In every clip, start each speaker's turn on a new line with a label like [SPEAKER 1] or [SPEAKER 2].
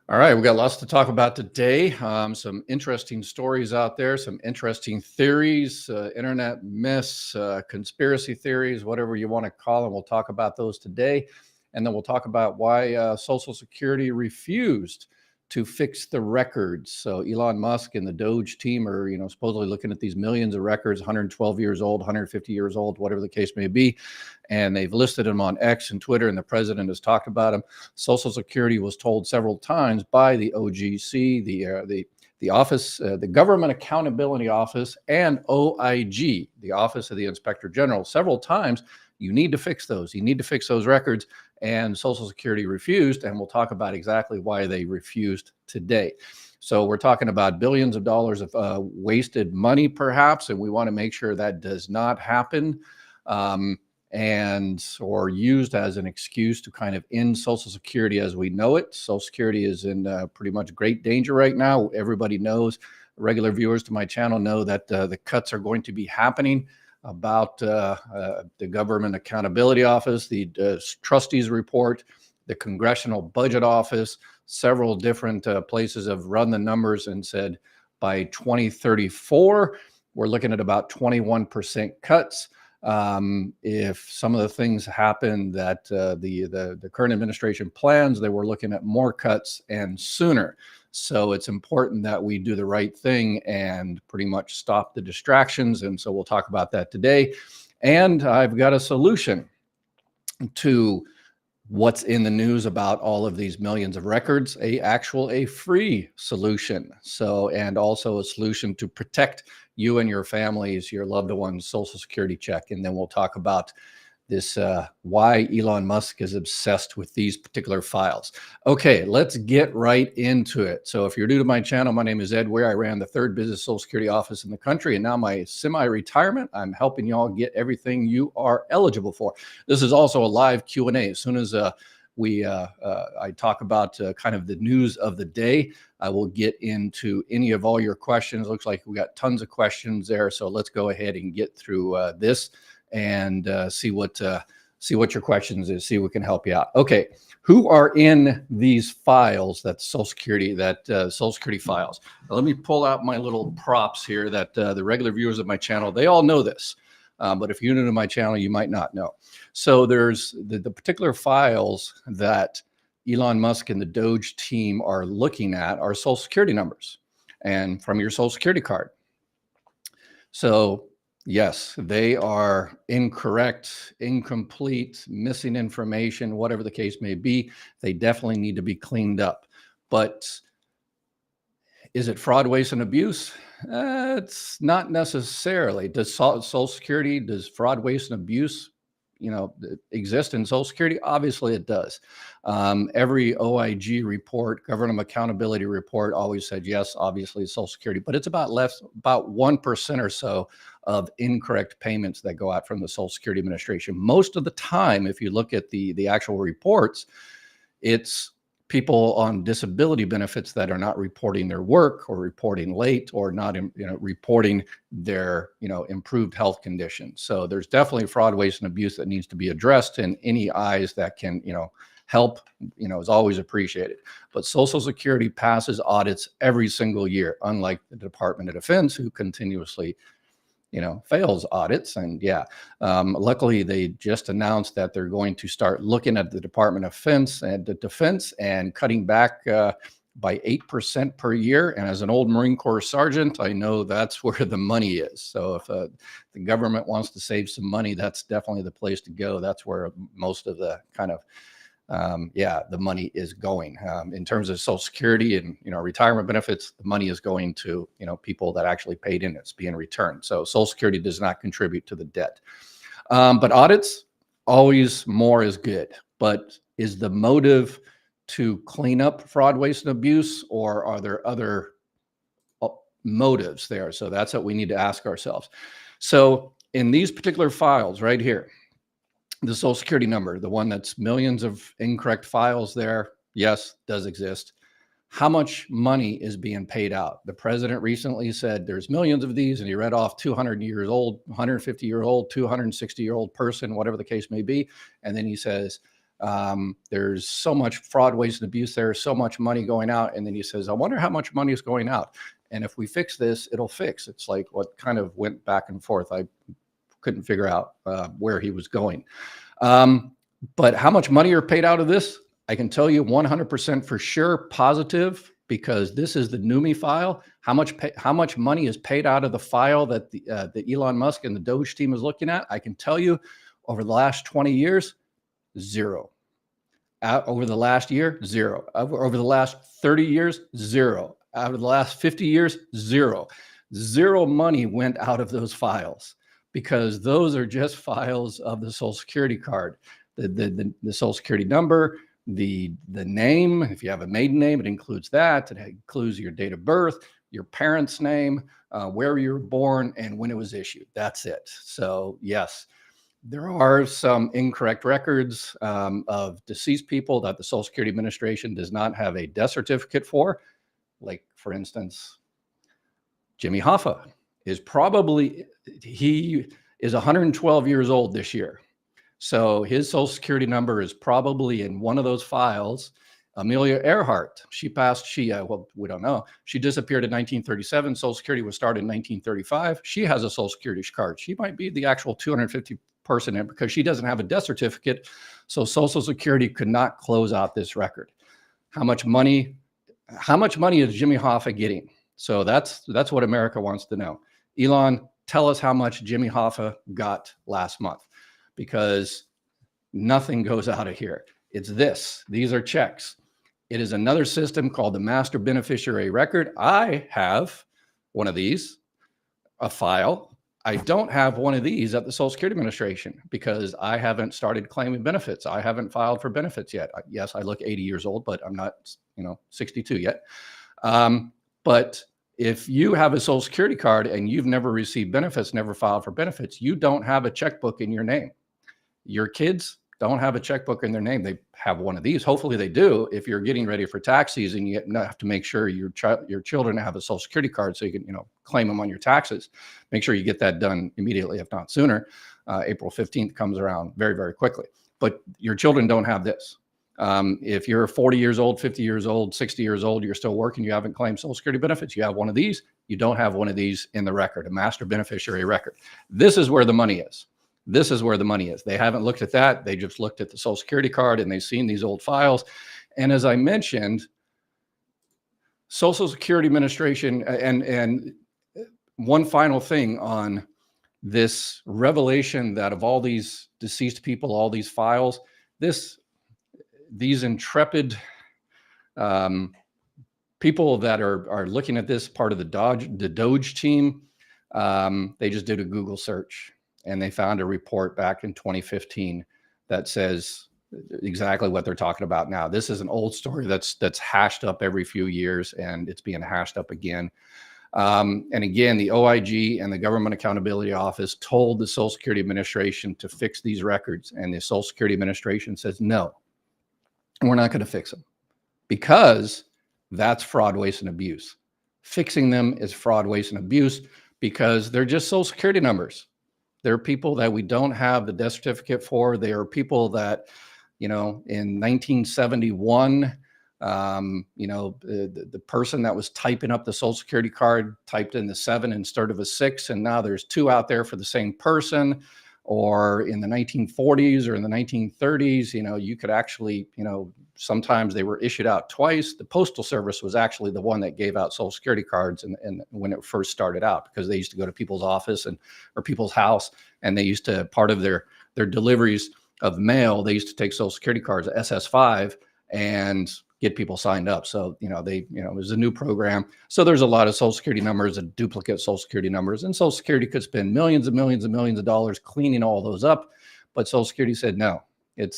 [SPEAKER 1] All right, we got lots to talk about today. Some interesting stories out there, some interesting theories, internet myths, conspiracy theories, whatever you want to call them. We'll talk about those today. And then we'll talk about why Social Security refused to fix the records. So Elon Musk and the DOGE team are, supposedly looking at these millions of records, 112 years old, 150 years old, whatever the case may be. And they've listed them on X and Twitter, and the president has talked about them. Social Security was told several times by the OGC, the office, the Government Accountability Office, and OIG, the Office of the Inspector General, several times. You need to fix those. You need to fix those records. And Social Security refused, and we'll talk about exactly why they refused today. So we're talking about billions of dollars of wasted money, perhaps, and we want to make sure that does not happen. Or used as an excuse to kind of end Social Security as we know it. Social Security is in pretty much great danger right now. Everybody knows, regular viewers to my channel know that the cuts are going to be happening. About the Government Accountability Office, the trustees report, the Congressional Budget Office, several different places have run the numbers and said by 2034, we're looking at about 21% cuts. If some of the things happen that the current administration plans, they were looking at more cuts and sooner. So it's important that we do the right thing and pretty much stop the distractions. And so we'll talk about that today. And I've got a solution to what's in the news about all of these millions of records, a free solution. So, and also a solution to protect you and your families, your loved ones' Social Security check. And then we'll talk about this, why Elon Musk is obsessed with these particular files. Okay, let's get right into it. So if you're new to my channel, my name is Ed Weir. I ran the third business Social Security office in the country, and now my semi-retirement, I'm helping y'all get everything you are eligible for. This is also a live Q&A. As soon as I talk about kind of the news of the day, I will get into any of all your questions. Looks like we got tons of questions there. So let's go ahead and get through this and see what your questions is, see if we can help you out. Okay, who are in these files that Social Security files? Now, let me pull out my little props here that the regular viewers of my channel, they all know this. But if you're new to my channel, you might not know. So there's the particular files that Elon Musk and the DOGE team are looking at are Social Security numbers and from your Social Security card. So yes, they are incorrect, incomplete, missing information, whatever the case may be. They definitely need to be cleaned up. But is it fraud, waste, and abuse? It's not necessarily. Does Social Security, does fraud, waste, and abuse, exist in Social Security? Obviously it does. Every OIG report, Government Accountability Report, always said, yes, obviously Social Security, but it's about 1% or so of incorrect payments that go out from the Social Security Administration. Most of the time, if you look at the actual reports, it's people on disability benefits that are not reporting their work or reporting late or not, reporting their, improved health conditions. So there's definitely fraud, waste, and abuse that needs to be addressed, and any eyes that can, help, is always appreciated. But Social Security passes audits every single year, unlike the Department of Defense, who continuously fails audits. And luckily they just announced that they're going to start looking at the Department of Defense and cutting back by 8% per year. And as an old Marine Corps sergeant, I know that's where the money is. So if the government wants to save some money, that's definitely the place to go. That's where most of the kind of the money is going. In terms of Social Security and, retirement benefits, the money is going to, people that actually paid in, it's being returned. So Social Security does not contribute to the debt. But audits, always more is good. But is the motive to clean up fraud, waste, and abuse, or are there other motives there? So that's what we need to ask ourselves. So in these particular files right here, the Social Security number, the one that's millions of incorrect files there, yes, does exist. How much money is being paid out? The president recently said there's millions of these, and he read off 200 years old, 150-year-old, 260-year-old person, whatever the case may be. And then he says, There's so much fraud, waste, and abuse there, so much money going out. And then he says, I wonder how much money is going out. And if we fix this, it'll fix. It's like what kind of went back and forth. I couldn't figure out where he was going. But how much money are paid out of this? I can tell you 100% for sure, positive, because this is the NUMI file. How much money is paid out of the file that the Elon Musk and the DOGE team is looking at? I can tell you over the last 20 years, zero. Over the last year, zero. Over the last 30 years, zero. Out of the last 50 years, zero. Zero money went out of those files because those are just files of the Social Security card. The Social Security number, the name, if you have a maiden name, it includes that. It includes your date of birth, your parents' name, where you were born, and when it was issued. That's it. So yes, there are some incorrect records of deceased people that the Social Security Administration does not have a death certificate for. Like, for instance, Jimmy Hoffa is he is 112 years old this year. So his Social Security number is probably in one of those files. Amelia Earhart, well, we don't know. She disappeared in 1937. Social Security was started in 1935. She has a Social Security card. She might be the actual 250 person in because she doesn't have a death certificate. So Social Security could not close out this record. How much money is Jimmy Hoffa getting? So that's what America wants to know. Elon, tell us how much Jimmy Hoffa got last month, because nothing goes out of here. It's this. These are checks. It is another system called the Master Beneficiary Record. I have one of these, a file. I don't have one of these at the Social Security Administration because I haven't started claiming benefits. I haven't filed for benefits yet. Yes, I look 80 years old, but I'm not, 62 yet. But if you have a Social Security card and you've never received benefits, never filed for benefits, you don't have a checkbook in your name. Your kids don't have a checkbook in their name. They have one of these. Hopefully they do. If you're getting ready for tax season, you have to make sure your children have a Social Security card so you can, claim them on your taxes. Make sure you get that done immediately, if not sooner. April 15th comes around very, very quickly. But your children don't have this. If you're 40 years old, 50 years old, 60 years old, you're still working, you haven't claimed Social Security benefits, you have one of these, you don't have one of these in the record, a Master Beneficiary Record. This is where the money is. This is where the money is. They haven't looked at that. They just looked at the Social Security card and they've seen these old files. And as I mentioned, Social Security Administration, and one final thing on this revelation that of all these deceased people, all these files, these intrepid people that are looking at this, part of the DOGE team, they just did a Google search. And they found a report back in 2015 that says exactly what they're talking about now. This is an old story that's hashed up every few years, and it's being hashed up again. And again, the OIG and the Government Accountability Office told the Social Security Administration to fix these records. And the Social Security Administration says, no, we're not going to fix them because that's fraud, waste, and abuse. Fixing them is fraud, waste, and abuse because they're just Social Security numbers. There are people that we don't have the death certificate for. There are people that, in 1971, the person that was typing up the Social Security card typed in the 7 instead of a 6, and now there's 2 out there for the same person. Or in the 1940s or in the 1930s, you could actually, sometimes they were issued out twice. The Postal Service was actually the one that gave out Social Security cards and when it first started out, because they used to go to people's office or people's house, and they used to, part of their deliveries of mail, they used to take Social Security cards, SS5, and get people signed up. So, it was a new program. So there's a lot of Social Security numbers and duplicate Social Security numbers, and Social Security could spend millions and millions and millions of dollars cleaning all those up. But Social Security said, no, it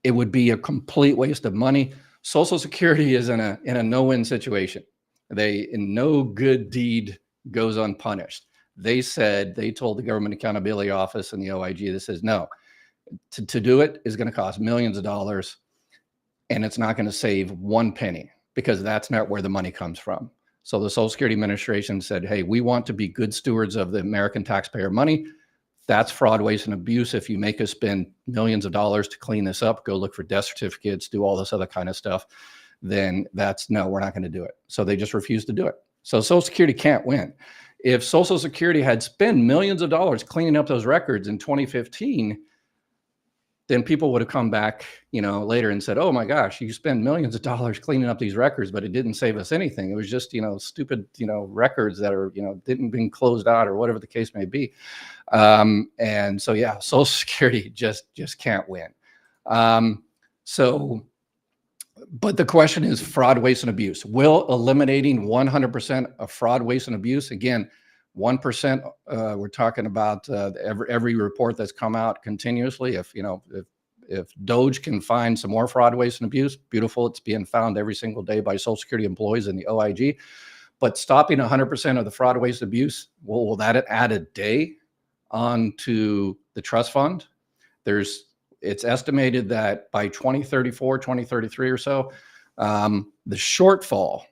[SPEAKER 1] would be a complete waste of money. Social Security is in a no-win situation. No good deed goes unpunished. They told the Government Accountability Office and the OIG, that says, no, to do it is going to cost millions of dollars. And it's not going to save 1 penny because that's not where the money comes from. So the Social Security Administration said, hey, we want to be good stewards of the American taxpayer money. That's fraud, waste, and abuse. If you make us spend millions of dollars to clean this up, go look for death certificates, do all this other kind of stuff, then that's no, we're not going to do it. So they just refuse to do it. So Social Security can't win. If Social Security had spent millions of dollars cleaning up those records in 2015, then people would have come back, later and said, oh my gosh, you spend millions of dollars cleaning up these records, but it didn't save us anything. It was just, stupid, records that are, didn't been closed out or whatever the case may be. And so, yeah, Social Security just can't win. But the question is fraud, waste, and abuse. Will eliminating 100% of fraud, waste, and abuse, again, 1%, we're talking about every report that's come out continuously. If DOGE can find some more fraud, waste, and abuse, beautiful. It's being found every single day by Social Security employees in the OIG. But stopping 100% of the fraud, waste, abuse, will that add a day onto the trust fund? It's estimated that by 2034, 2033 or so, the shortfall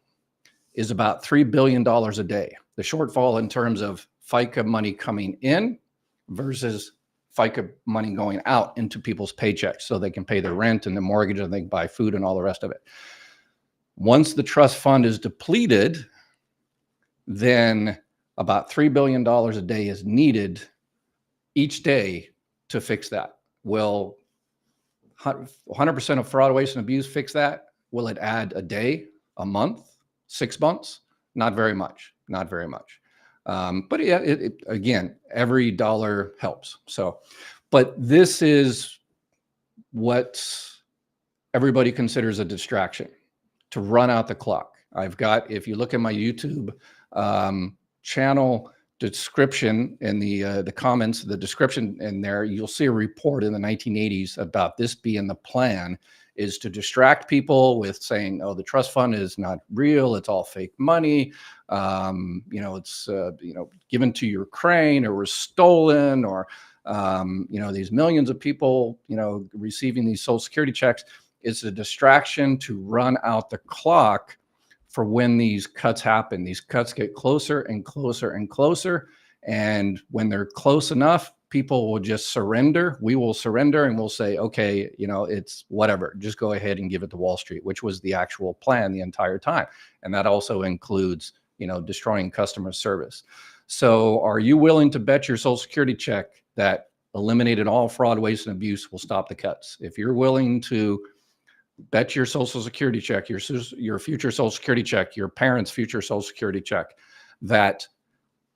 [SPEAKER 1] is about $3 billion a day. The shortfall in terms of FICA money coming in versus FICA money going out into people's paychecks so they can pay their rent and the mortgage and they can buy food and all the rest of it. Once the trust fund is depleted, then about $3 billion a day is needed each day to fix that. Will 100% of fraud, waste, and abuse fix that? Will it add a day, a month, 6 months? Not very much. Not very much. But yeah, again, every dollar helps. So, but this is what everybody considers a distraction, to run out the clock. I've got, if you look at my YouTube channel description in the comments, the description in there, you'll see a report in the 1980s about this being the plan, is to distract people with saying, oh, the trust fund is not real, it's all fake money, it's given to Ukraine or was stolen, or these millions of people receiving these Social Security checks. It's a distraction to run out the clock for when these cuts happen. These cuts get closer and closer and closer, and when they're close enough, people will just surrender. We will surrender and we'll say, okay, it's whatever, just go ahead and give it to Wall Street, which was the actual plan the entire time. And that also includes, destroying customer service. So are you willing to bet your Social Security check that eliminated all fraud, waste, and abuse will stop the cuts? If you're willing to bet your Social Security check, your future Social Security check, your parents' future Social Security check, that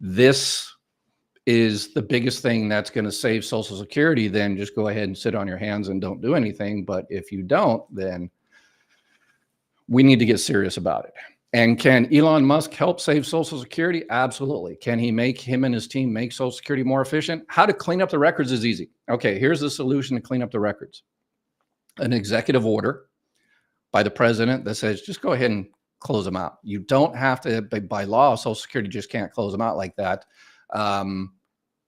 [SPEAKER 1] this is the biggest thing that's going to save Social Security, then just go ahead and sit on your hands and don't do anything. But if you don't, then we need to get serious about it. And can Elon Musk help save Social Security? Absolutely. Can he make him and his team make Social Security more efficient? How to clean up the records is easy. Okay, here's the solution to clean up the records. An executive order by the president that says, just go ahead and close them out. You don't have to, by law, Social Security just can't close them out like that.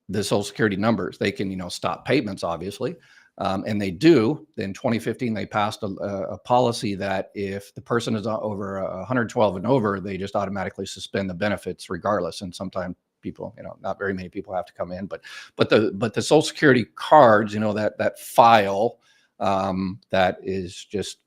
[SPEAKER 1] The Social Security numbers, they can, stop payments, obviously. And they do. In 2015, they passed a policy that if the person is over 112 and over, they just automatically suspend the benefits regardless. And sometimes people, not very many people have to come in, but the Social Security cards, that file that is just,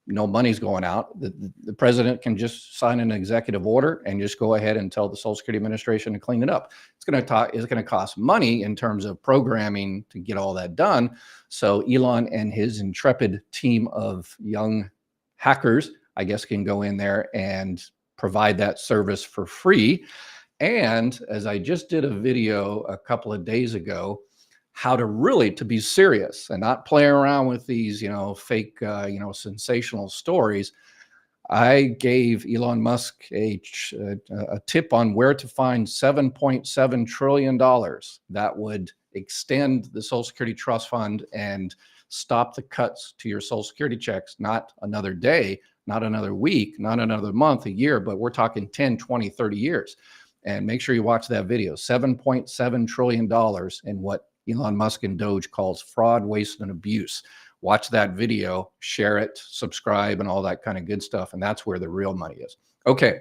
[SPEAKER 1] no money's going out. The president can just sign an executive order and just go ahead and tell the Social Security Administration to clean it up. It's going to cost money in terms of programming to get all that done. So Elon and his intrepid team of young hackers, I guess, can go in there and provide that service for free. And as I just did a video a couple of days ago, how to be serious and not play around with these, fake, sensational stories. I gave Elon Musk a tip on where to find $7.7 trillion that would extend the Social Security Trust Fund and stop the cuts to your Social Security checks, not another day, not another week, not another month, a year, but we're talking 10, 20, 30 years. And make sure you watch that video, $7.7 trillion in what Elon Musk and DOGE calls fraud, waste, and abuse. Watch that video, share it, subscribe, and all that kind of good stuff. And that's where the real money is. Okay,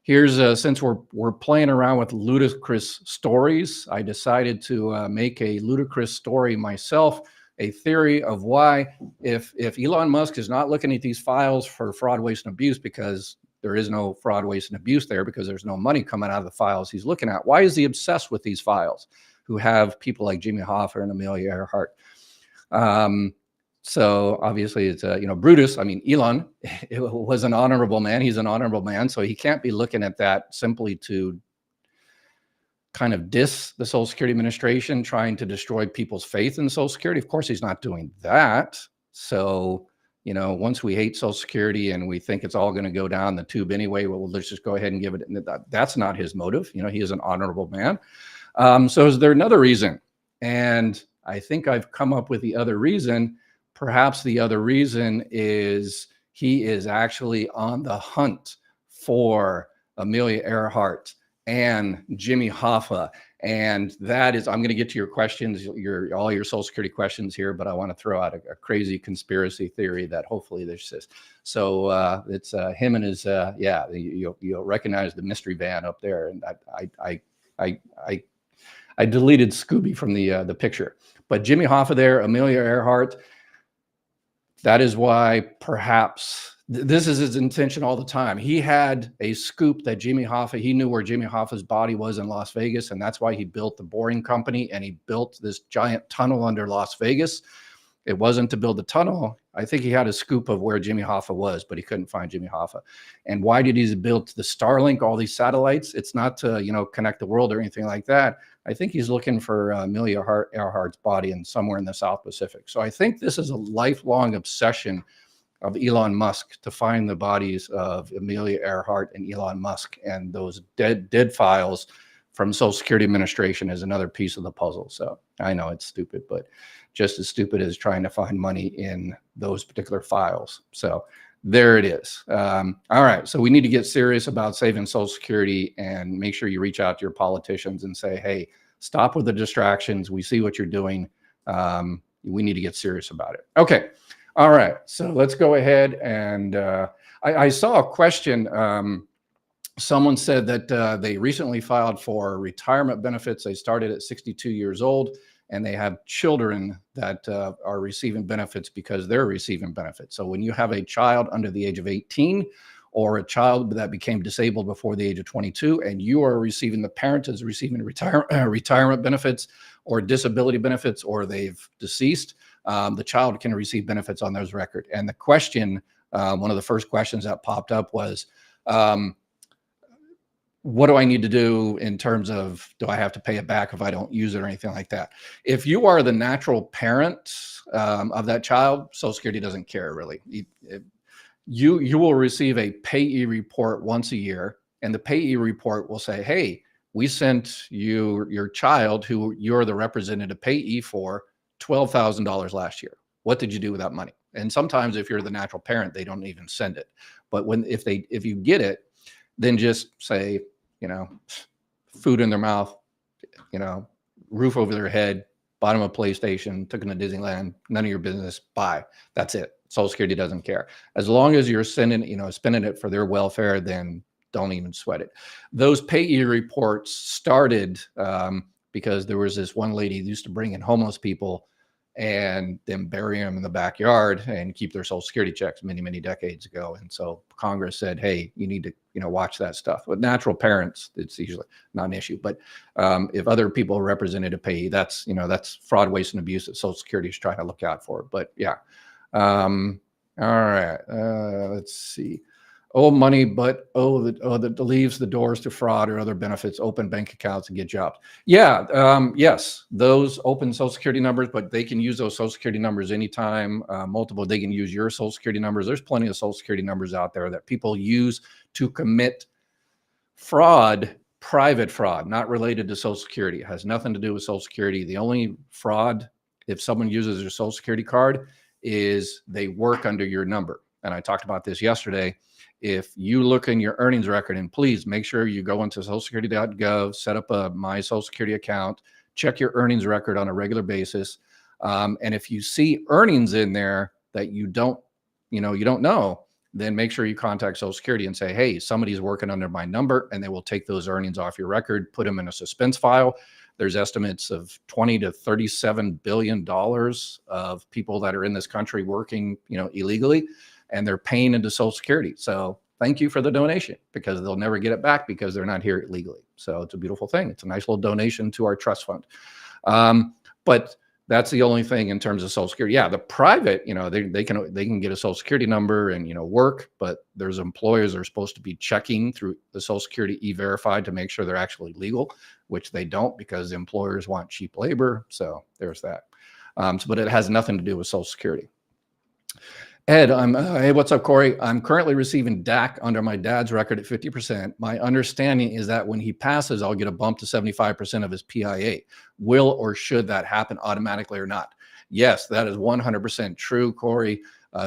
[SPEAKER 1] Here's since we're playing around with ludicrous stories, I decided to make a ludicrous story myself, a theory of why, if Elon Musk is not looking at these files for fraud, waste, and abuse, because there is no fraud, waste, and abuse there, because there's no money coming out of the files he's looking at. Why is he obsessed with these files, who have people like Jimmy Hoffa and Amelia Earhart? So obviously it's, Brutus, I mean, Elon was an honorable man. He's an honorable man. So he can't be looking at that simply to kind of diss the Social Security Administration, trying to destroy people's faith in Social Security. Of course, he's not doing that. So, once we hate Social Security and we think it's all going to go down the tube anyway, well, let's just go ahead and give it. That's not his motive. He is an honorable man. So is there another reason? And I think I've come up with the other reason. Perhaps the other reason is he is actually on the hunt for Amelia Earhart and Jimmy Hoffa. And that is, I'm going to get to your questions, all your Social Security questions here, but I want to throw out a crazy conspiracy theory that hopefully there's this. So it's him and his, you'll recognize the mystery van up there. And I deleted Scooby from the picture, but Jimmy Hoffa there, Amelia Earhart. That is why perhaps this is his intention all the time. He had a scoop that Jimmy Hoffa, he knew where Jimmy Hoffa's body was in Las Vegas, and that's why he built the Boring Company, and he built this giant tunnel under Las Vegas. It wasn't to build the tunnel. I think he had a scoop of where Jimmy Hoffa was, but he couldn't find Jimmy Hoffa. And why did he build the Starlink, all these satellites? It's not to, connect the world or anything like that. I think he's looking for Amelia Earhart's body in somewhere in the South Pacific. So I think this is a lifelong obsession of Elon Musk to find the bodies of Amelia Earhart and Elon Musk, and those dead files from Social Security Administration is another piece of the puzzle. So I know it's stupid, but just as stupid as trying to find money in those particular files. So there it is. All right. So we need to get serious about saving Social Security, and make sure you reach out to your politicians and say, hey, stop with the distractions. We see what you're doing. We need to get serious about it. Okay. All right. So let's go ahead. And I saw a question. Someone said that they recently filed for retirement benefits. They started at 62 years old, and they have children that are receiving benefits because they're receiving benefits. So when you have a child under the age of 18, or a child that became disabled before the age of 22, and you are receiving, the parent is receiving retirement benefits or disability benefits, or they've deceased, the child can receive benefits on those record. And the question, one of the first questions that popped up was, what do I need to do in terms of, do I have to pay it back if I don't use it or anything like that? If you are the natural parent of that child, Social Security doesn't care really. You will receive a payee report once a year, and the payee report will say, hey, we sent you your child, who you're the representative payee for, $12,000 last year. What did you do with that money? And sometimes if you're the natural parent, they don't even send it. But if you get it, then just say, food in their mouth, roof over their head, bottom of a PlayStation, took them to Disneyland, none of your business, bye. That's it. Social Security doesn't care. As long as you're spending it for their welfare, then don't even sweat it. Those payee reports started because there was this one lady who used to bring in homeless people and then bury them in the backyard and keep their Social Security checks many, many decades ago. And so Congress said, hey, you need to, watch that stuff. With natural parents, it's usually not an issue. But if other people are represented to pay, that's fraud, waste, and abuse that Social Security is trying to look out for. But yeah. All right. Let's see. Owe money, but that leaves the doors to fraud or other benefits, open bank accounts and get jobs. Yeah. Yes, those open Social Security numbers, but they can use those Social Security numbers anytime, multiple. They can use your Social Security numbers. There's plenty of Social Security numbers out there that people use to commit fraud, private fraud, not related to Social Security. It has nothing to do with Social Security. The only fraud, if someone uses their Social Security card, is they work under your number. And I talked about this yesterday. If you look in your earnings record, and please make sure you go into socialsecurity.gov, set up a My Social Security account, check your earnings record on a regular basis. And if you see earnings in there that you don't know, then make sure you contact Social Security and say, hey, somebody's working under my number, and they will take those earnings off your record, put them in a suspense file. There's estimates of $20 to $37 billion of people that are in this country working, illegally, and they're paying into Social Security. So thank you for the donation, because they'll never get it back because they're not here illegally. So it's a beautiful thing. It's a nice little donation to our trust fund. But that's the only thing in terms of Social Security. Yeah, the private, they can get a Social Security number and work, but there's employers that are supposed to be checking through the Social Security E-Verified to make sure they're actually legal, which they don't, because the employers want cheap labor. So there's that. But it has nothing to do with Social Security. Ed, hey, what's up, Corey? I'm currently receiving DAC under my dad's record at 50%. My understanding is that when he passes, I'll get a bump to 75% of his PIA. Will or should that happen automatically or not? Yes, that is 100% true, Corey.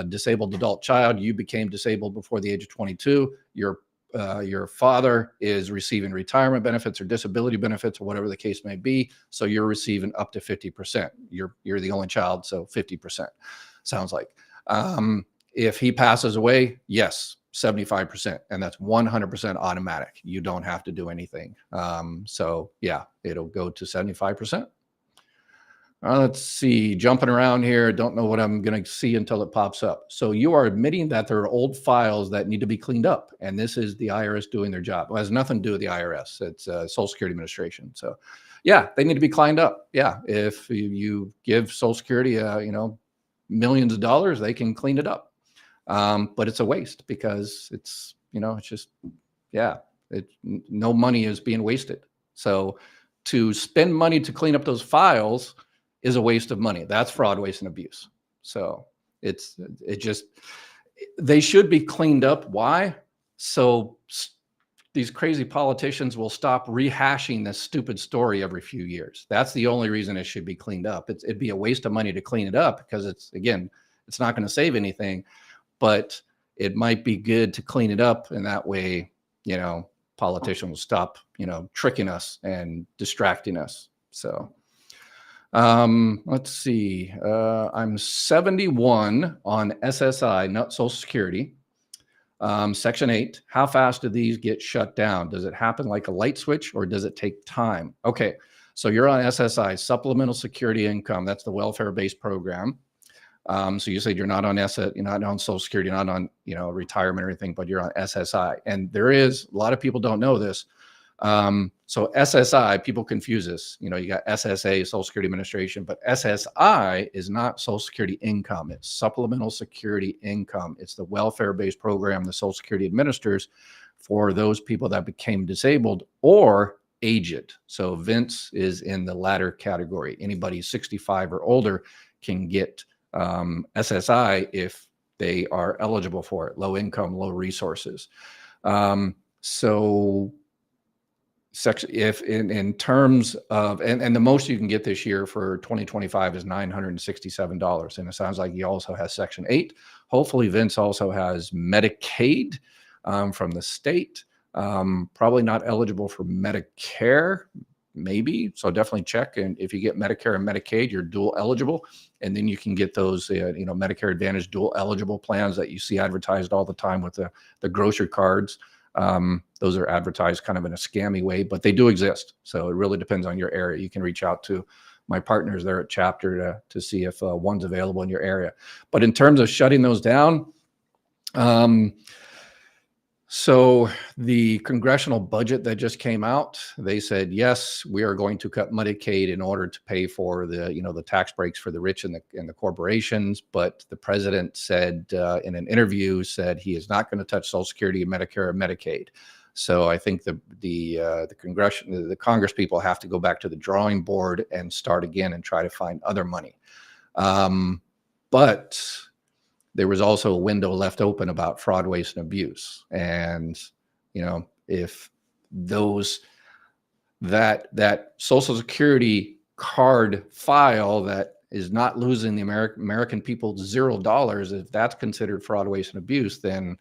[SPEAKER 1] Disabled adult child, you became disabled before the age of 22. Your father is receiving retirement benefits or disability benefits or whatever the case may be. So you're receiving up to 50%. You're the only child, so 50%, sounds like. If he passes away, yes, 75%, and that's 100% automatic. You don't have to do anything. So yeah, it'll go to 75%. Let's see, jumping around here. Don't know what I'm going to see until it pops up. So you are admitting that there are old files that need to be cleaned up, and this is the IRS doing their job. It has nothing to do with the IRS. It's Social Security Administration. So yeah, they need to be cleaned up. Yeah, if you give Social Security, millions of dollars, they can clean it up. But it's a waste, because it's just, no money is being wasted. So to spend money to clean up those files is a waste of money. That's fraud, waste, and abuse. So they should be cleaned up. Why? So these crazy politicians will stop rehashing this stupid story every few years. That's the only reason it should be cleaned up. It'd be a waste of money to clean it up, because it's not going to save anything, but it might be good to clean it up. And that way, politicians will stop, tricking us and distracting us. So let's see. I'm 71 on SSI, not Social Security. Section 8, how fast do these get shut down? Does it happen like a light switch, or does it take time? Okay, so you're on SSI, Supplemental Security Income. That's the welfare-based program. So you said you're not on you're not on Social Security, you're not on retirement or anything, but you're on SSI. And there is, a lot of people don't know this. So SSI, people confuse this. You got SSA, Social Security Administration, but SSI is not Social Security income. It's Supplemental Security Income. It's the welfare-based program the Social Security administers for those people that became disabled or aged. So Vince is in the latter category. Anybody 65 or older can get SSI if they are eligible for it. Low income, low resources. So section, if in terms of, and the most you can get this year for 2025 is $967. And it sounds like he also has Section 8. Hopefully Vince also has Medicaid from the state. Probably not eligible for Medicare, maybe. So definitely check. And if you get Medicare and Medicaid, you're dual eligible. And then you can get those, Medicare Advantage dual eligible plans that you see advertised all the time with the grocery cards. Those are advertised kind of in a scammy way, but they do exist. So it really depends on your area. You can reach out to my partners there at Chapter to see if one's available in your area. But in terms of shutting those down, so the congressional budget that just came out, they said, yes, we are going to cut Medicaid in order to pay for the tax breaks for the rich and the corporations. But the president said in an interview, said he is not going to touch Social Security, Medicare, and Medicaid. So I think the Congress people have to go back to the drawing board and start again and try to find other money. But there was also a window left open about fraud, waste, and abuse. And, if that Social Security card file that is not losing the American people $0, if that's considered fraud, waste, and abuse, then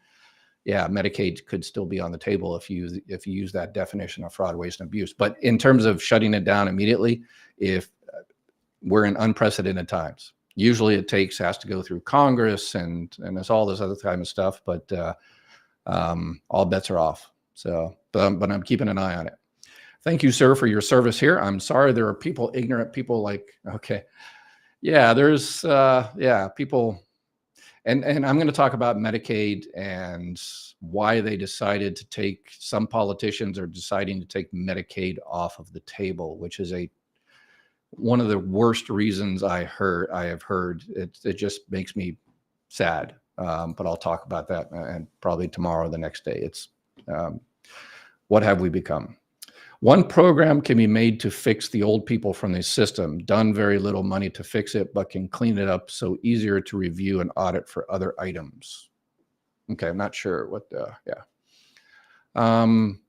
[SPEAKER 1] yeah, Medicaid could still be on the table if you use that definition of fraud, waste, and abuse. But in terms of shutting it down immediately, if we're in unprecedented times, Usually it has to go through Congress and it's all this other kind of stuff, but all bets are off. So, but I'm keeping an eye on it. Thank you, sir, for your service here. I'm sorry there are people, ignorant people like, okay. Yeah, there's, people. And I'm going to talk about Medicaid and why they decided to take, some politicians are deciding to take Medicaid off of the table, which is one of the worst reasons I have heard. It just makes me sad. But I'll talk about that and probably tomorrow or the next day. It's what have we become? One program can be made to fix the old people from the system, done very little money to fix it, but can clean it up so easier to review and audit for other items. Okay, I'm not sure what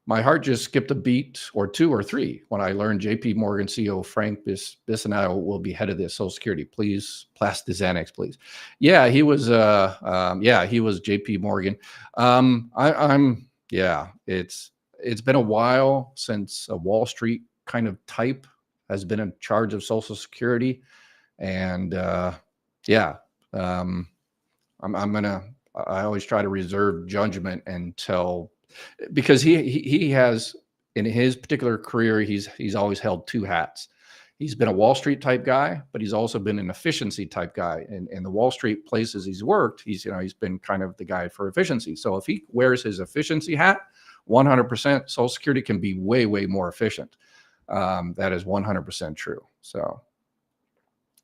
[SPEAKER 1] my heart just skipped a beat or two or three when I learned JP Morgan CEO Frank Bissonado will be head of the Social Security. Please, pass the Xanax, please. Yeah, he was, he was JP Morgan. It's been a while since a Wall Street kind of type has been in charge of Social Security. And I always try to reserve judgment until, because he has, in his particular career, he's always held two hats. He's been a Wall Street type guy, but he's also been an efficiency type guy. And in the Wall Street places he's worked, he's been kind of the guy for efficiency. So if he wears his efficiency hat, 100% Social Security can be way, way more efficient. That is 100% true. So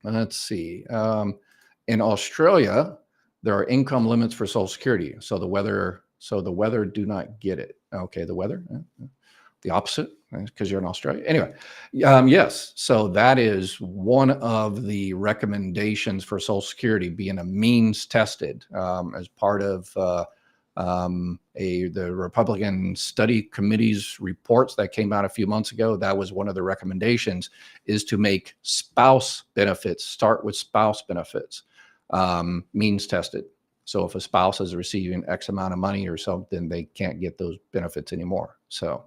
[SPEAKER 1] let's see. In Australia, there are income limits for Social Security. So the weather do not get it. Okay, the weather, the opposite, because you're in Australia. Anyway, yes. So that is one of the recommendations for Social Security, being a means tested as part of the Republican Study Committee's reports that came out a few months ago. That was one of the recommendations, is to make spouse benefits, start with spouse benefits, means tested. So if a spouse is receiving X amount of money or something, they can't get those benefits anymore. So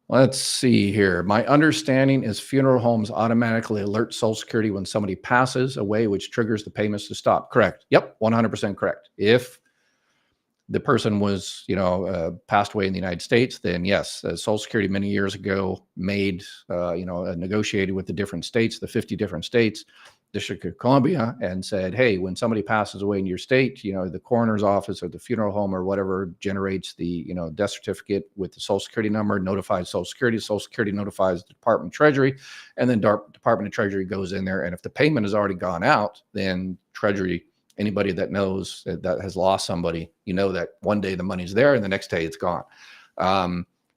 [SPEAKER 1] let's see here. My understanding is funeral homes automatically alert Social Security when somebody passes away, which triggers the payments to stop. Correct. Yep. 100% correct. If the person was, passed away in the United States, then yes, Social Security many years ago made, negotiated with the different states, the 50 different states, District of Columbia, and said, hey, when somebody passes away in your state, the coroner's office or the funeral home or whatever generates the, death certificate with the Social Security number, notifies Social Security notifies the Department of Treasury, and then Department of Treasury goes in there. And if the payment has already gone out, then Treasury, anybody that knows that has lost somebody, that one day the money's there and the next day it's gone.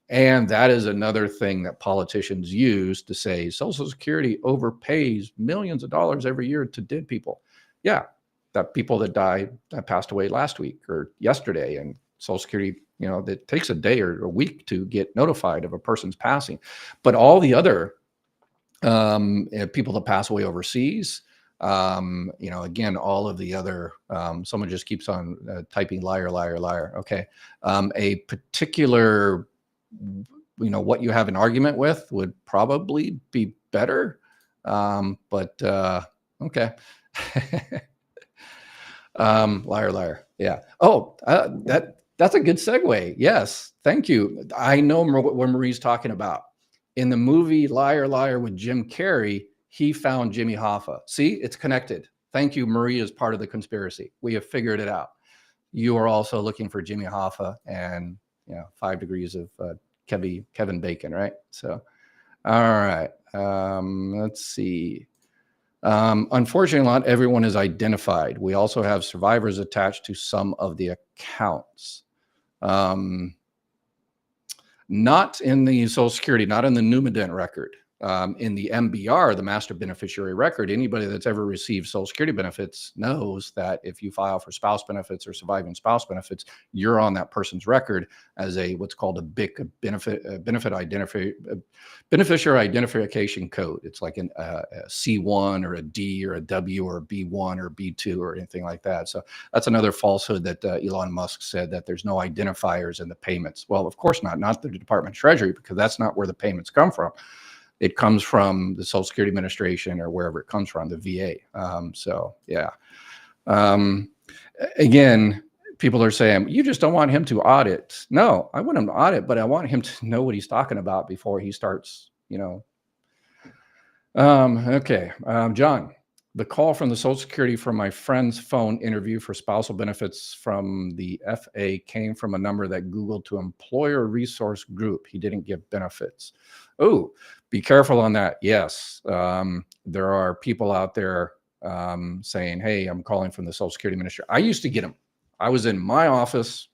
[SPEAKER 1] And that is another thing that politicians use to say Social Security overpays millions of dollars every year to dead people. Yeah, that people that died, that passed away last week or yesterday, and Social Security, it takes a day or a week to get notified of a person's passing. But all the other people that pass away overseas, again, all of the other, someone just keeps on typing liar, liar, liar. Okay. A particular, what you have an argument with would probably be better. Okay. Liar, liar. Yeah. Oh, that's a good segue. Yes. Thank you. I know what Marie's talking about. In the movie Liar, Liar with Jim Carrey, he found Jimmy Hoffa. See, it's connected. Thank you. Marie is part of the conspiracy. We have figured it out. You are also looking for Jimmy Hoffa and 5 degrees of Kevin Bacon, right? So, all right. Let's see. Unfortunately, not everyone is identified. We also have survivors attached to some of the accounts. Not in the Social Security, not in the Numident record. In the MBR, the Master Beneficiary Record, anybody that's ever received Social Security benefits knows that if you file for spouse benefits or surviving spouse benefits, you're on that person's record as what's called a BIC, Beneficiary Identification Code. It's like a C1 or a D or a W or a B1 or B2 or anything like that. So that's another falsehood that Elon Musk said, that there's no identifiers in the payments. Well, of course not the Department of Treasury, because that's not where the payments come from. it comes from the Social Security Administration or wherever it comes from, the VA. So yeah. Again, people are saying, you just don't want him to audit. No, I want him to audit, but I want him to know what he's talking about before he starts, okay. John, the call from the Social Security from my friend's phone interview for spousal benefits from the FA came from a number that Googled to employer resource group. He didn't give benefits. Oh, be careful on that. Yes. There are people out there saying, hey, I'm calling from the Social Security Administration. I used to get them. I was in my office,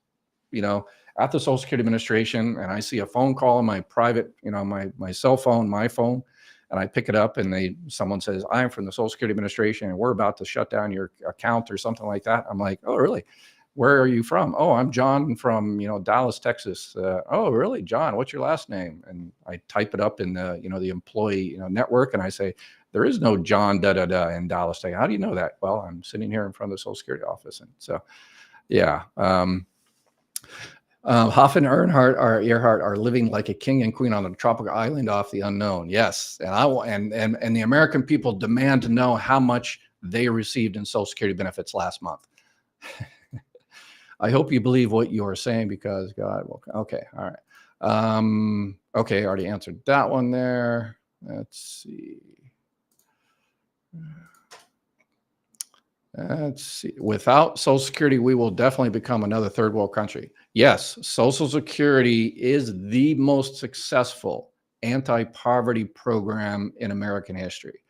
[SPEAKER 1] at the Social Security Administration, and I see a phone call on my private, my cell phone, my phone, and I pick it up and someone says, I'm from the Social Security Administration and we're about to shut down your account or something like that. I'm like, oh, really? Where are you from? Oh, I'm John from, Dallas, Texas. Oh, really? John, what's your last name? And I type it up in the, the employee, network, and I say, there is no John da-da-da in Dallas. How do you know that? Well, I'm sitting here in front of the Social Security office. And so, yeah. HOFFA and EARHART are living like a king and queen on a tropical island off the unknown. Yes, and the American people demand to know how much they received in Social Security benefits last month. I hope you believe what you are saying because God will. Okay, all right. Okay, I already answered that one there. Let's see. Let's see. Without Social Security, we will definitely become another third world country. Yes, Social Security is the most successful anti-poverty program in American history.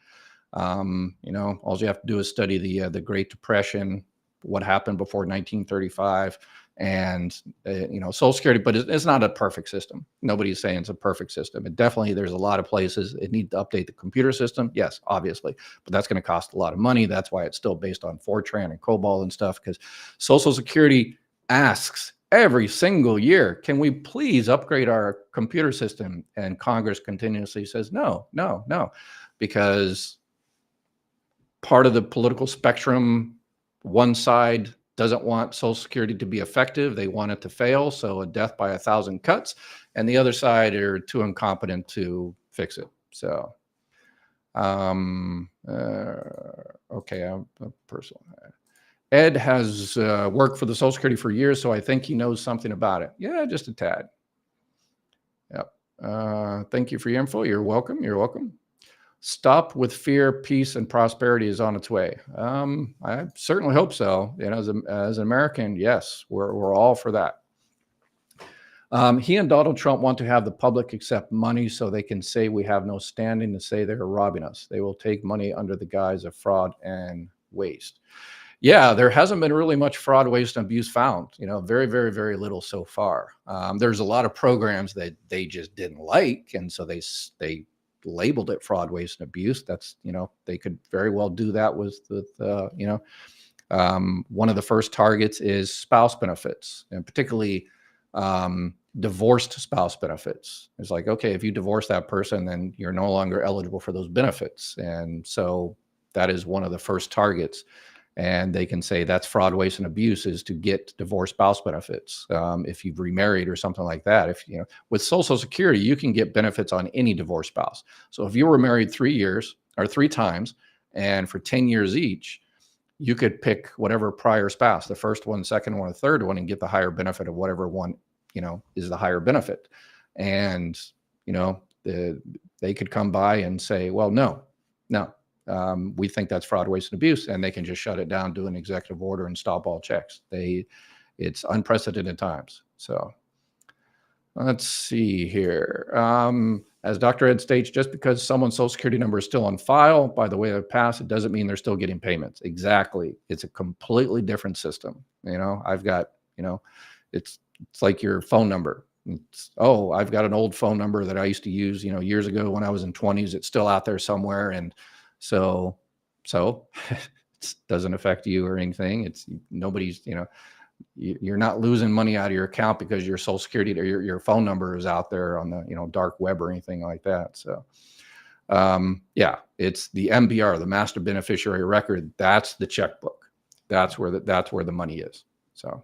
[SPEAKER 1] All you have to do is study the Great Depression, what happened before 1935, and Social Security. But it's not a perfect system. Nobody's saying it's a perfect system. It definitely, there's a lot of places it needs to update the computer system. Yes, obviously, but that's going to cost a lot of money. That's why it's still based on Fortran and COBOL and stuff, because Social Security asks every single year, can we please upgrade our computer system? And Congress continuously says no, no, no, because part of the political spectrum, one side doesn't want Social Security to be effective. They want it to fail. So a death by 1,000 cuts, and the other side are too incompetent to fix it. So, okay, I'm a personal. Ed has worked for the Social Security for years, so I think he knows something about it. Yeah, just a tad. Yep. Thank you for your info. You're welcome. You're welcome. Stop with fear, peace, and prosperity is on its way. I certainly hope so. As an American, yes, we're all for that. He and Donald Trump want to have the public accept money so they can say we have no standing to say they're robbing us. They will take money under the guise of fraud and waste. Yeah, there hasn't been really much fraud, waste, and abuse found. Very, very, very little so far. There's a lot of programs that they just didn't like, and so they labeled it fraud, waste, and abuse. That's, they could very well do that with one of the first targets is spouse benefits, and particularly divorced spouse benefits. It's like, okay, if you divorce that person, then you're no longer eligible for those benefits. And so that is one of the first targets. And they can say that's fraud, waste, and abuse is to get divorced spouse benefits. If you've remarried or something like that, with Social Security, you can get benefits on any divorced spouse. So if you were married 3 years or 3 times, and for 10 years each, you could pick whatever prior spouse, the first one, second one, the third one, and get the higher benefit of whatever one, is the higher benefit. And, they could come by and say, well, no. We think that's fraud, waste, and abuse, and they can just shut it down, do an executive order, and stop all checks. It's unprecedented times. So let's see here. As Dr. Ed states, just because someone's Social Security number is still on file by the way of past, it doesn't mean they're still getting payments. Exactly. It's a completely different system. I've got, it's like your phone number. I've got an old phone number that I used to use, years ago when I was in 20s. It's still out there somewhere. And so it doesn't affect you or anything. It's nobody's, you're not losing money out of your account because your Social Security or your phone number is out there on the, dark web or anything like that. So, yeah, it's the MBR, the master beneficiary record. That's the checkbook. That's where the money is. So,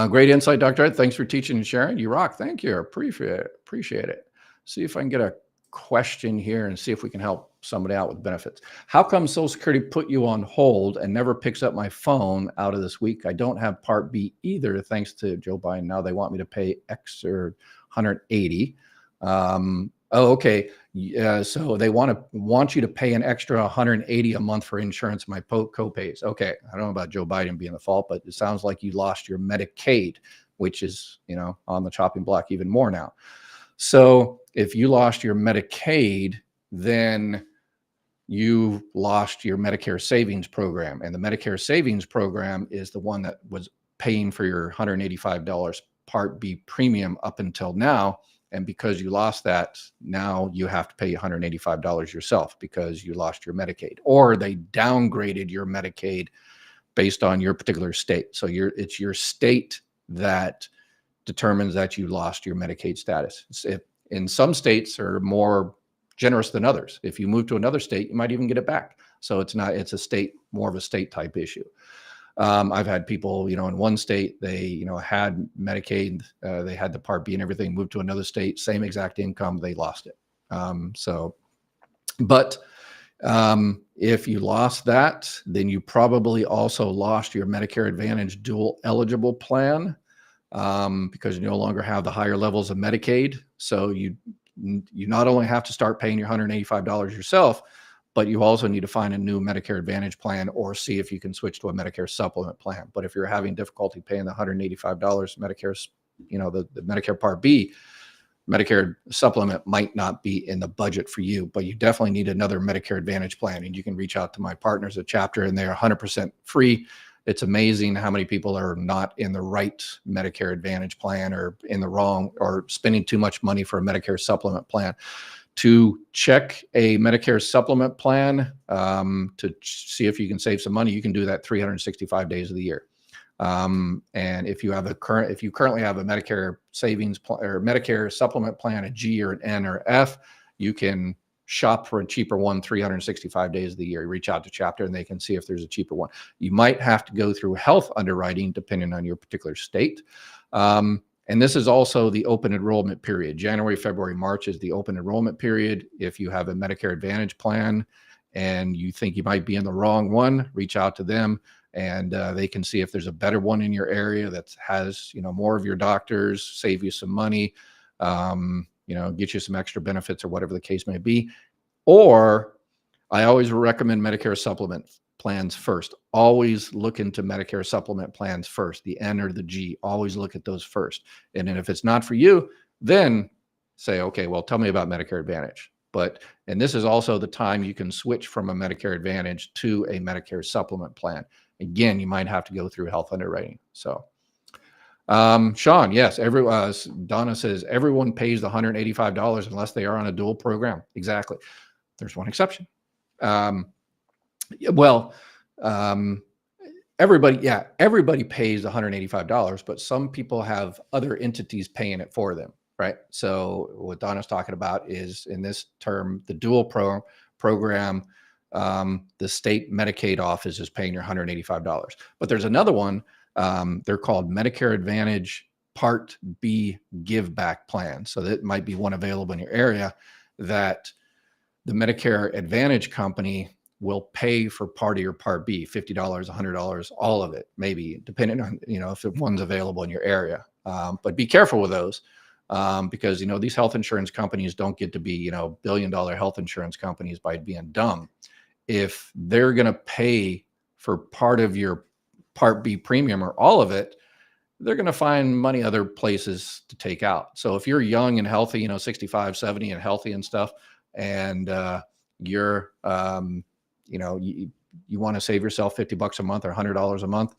[SPEAKER 1] great insight, Dr. Ed. Thanks for teaching and sharing. You rock. Thank you. Appreciate it. see if I can get a question here and see if we can help somebody out with benefits. How come Social Security put you on hold and never picks up my phone out of this week? I don't have Part B either, thanks to Joe Biden. Now they want me to pay extra 180. Oh, okay. So they want you to pay an extra 180 a month for insurance, my co-pays. Okay. I don't know about Joe Biden being the fault, but it sounds like you lost your Medicaid, which is, on the chopping block even more now. So if you lost your Medicaid, then you lost your Medicare savings program. And the Medicare savings program is the one that was paying for your $185 Part B premium up until now. And because you lost that, now you have to pay $185 yourself because you lost your Medicaid, or they downgraded your Medicaid based on your particular state. So it's your state that determines that you lost your Medicaid status. In some states are more generous than others. If you move to another state, you might even get it back. So it's more of a state type issue. I've had people, in one state, they, had Medicaid, they had the Part B and everything, moved to another state, same exact income, they lost it. But if you lost that, then you probably also lost your Medicare Advantage dual eligible plan, because you no longer have the higher levels of Medicaid. So you not only have to start paying your $185 yourself, but you also need to find a new Medicare Advantage plan or see if you can switch to a Medicare supplement plan. But if you're having difficulty paying the $185 Medicare's, the Medicare Part B, Medicare supplement might not be in the budget for you, but you definitely need another Medicare Advantage plan. And you can reach out to my partners at Chapter, and they're 100% free. It's amazing how many people are not in the right Medicare Advantage plan, or in the wrong, or spending too much money for a Medicare supplement plan. To check a Medicare supplement plan, to see if you can save some money, you can do that 365 days of the year. And if you currently have a Medicare savings plan or Medicare supplement plan, a G or an N or F, you can shop for a cheaper one 365 days of the year. Reach out to Chapter and they can see if there's a cheaper one. You might have to go through health underwriting depending on your particular state. And this is also the open enrollment period. January, February, March is the open enrollment period. If you have a Medicare Advantage plan and you think you might be in the wrong one, reach out to them, and they can see if there's a better one in your area that has, more of your doctors, save you some money, get you some extra benefits or whatever the case may be. Or I always recommend Medicare supplement plans first. Always look into Medicare supplement plans first, the N or the G. Always look at those first. And then if it's not for you, then say, okay, well, tell me about Medicare Advantage. And this is also the time you can switch from a Medicare Advantage to a Medicare supplement plan. Again, you might have to go through health underwriting. So, Sean, yes, Donna says everyone pays the $185 unless they are on a dual program. Exactly. There's one exception. Everybody pays $185, but some people have other entities paying it for them, right? So what Donna's talking about is, in this term, the dual program, the state Medicaid office is paying your $185. But there's another one, they're called Medicare Advantage Part B Give Back Plan. So that might be one available in your area, that the Medicare Advantage company will pay for part of your Part B, $50, $100, all of it, maybe, depending on, if one's available in your area. But be careful with those, because, these health insurance companies don't get to be, billion-dollar health insurance companies by being dumb. If they're going to pay for part of your Part B premium or all of it, they're going to find money other places to take out. So if you're young and healthy, 65, 70 and healthy and stuff, and you're, you want to save yourself $50 a month or $100 a month,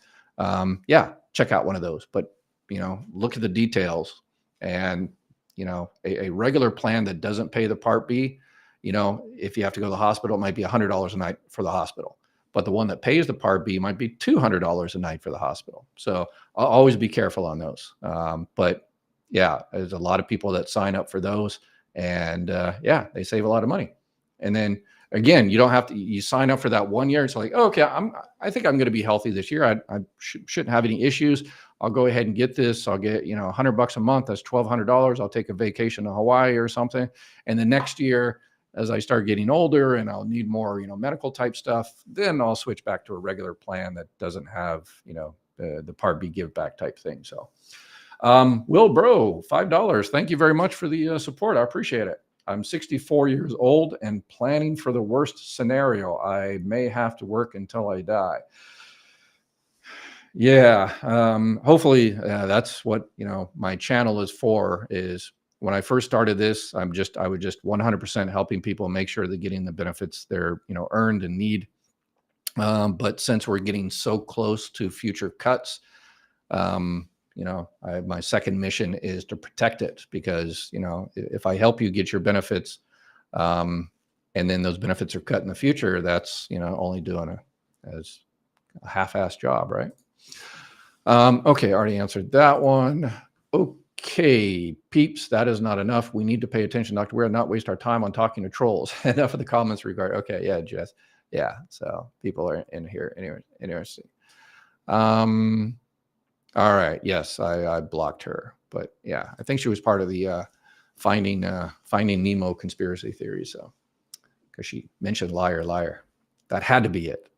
[SPEAKER 1] check out one of those. But, look at the details, and, a regular plan that doesn't pay the Part B, if you have to go to the hospital, it might be $100 a night for the hospital. But the one that pays the Part B might be $200 a night for the hospital. So I'll always be careful on those. But yeah, there's a lot of people that sign up for those, and they save a lot of money. And then again, you don't have to, you sign up for that 1 year. It's like, oh, okay, I think I'm going to be healthy this year. I shouldn't have any issues. I'll go ahead and get this. I'll get, $100 a month. That's $1,200. I'll take a vacation to Hawaii or something. And the next year, as I start getting older and I'll need more, medical type stuff, then I'll switch back to a regular plan that doesn't have, the Part B give back type thing. So, Will Bro, $5. Thank you very much for the support. I appreciate it. I'm 64 years old and planning for the worst scenario. I may have to work until I die. Yeah. Hopefully that's what, my channel is for. Is when I first started this, I would just 100% helping people make sure they're getting the benefits they're, earned and need. But since we're getting so close to future cuts, my second mission is to protect it, because, if I help you get your benefits, and then those benefits are cut in the future, that's, only doing a half-assed job, right? Okay, already answered that one. Okay, peeps, that is not enough. We need to pay attention, Dr. Weir, not waste our time on talking to trolls. Enough of the comments regard. Okay, yeah, Jess. Yeah, so people are in here. Anyway, interesting. All right. Yes, I blocked her, but yeah, I think she was part of the Finding Nemo conspiracy theory. So, because she mentioned liar, that had to be it.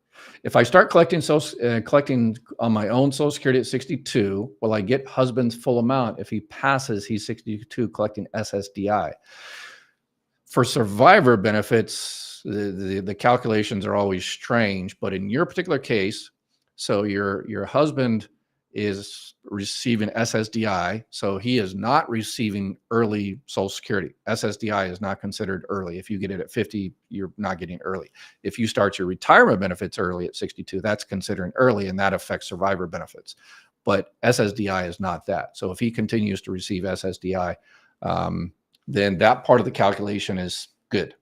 [SPEAKER 1] If I start collecting on my own Social Security at 62, will I get husband's full amount? If he passes, he's 62 collecting SSDI. For survivor benefits, the calculations are always strange, but in your particular case, so your husband is receiving SSDI, so he is not receiving early Social Security. SSDI is not considered early. If you get it at 50, you're not getting early. If you start your retirement benefits early at 62, that's considered early, and that affects survivor benefits. But SSDI is not that. So if he continues to receive SSDI, then that part of the calculation is good.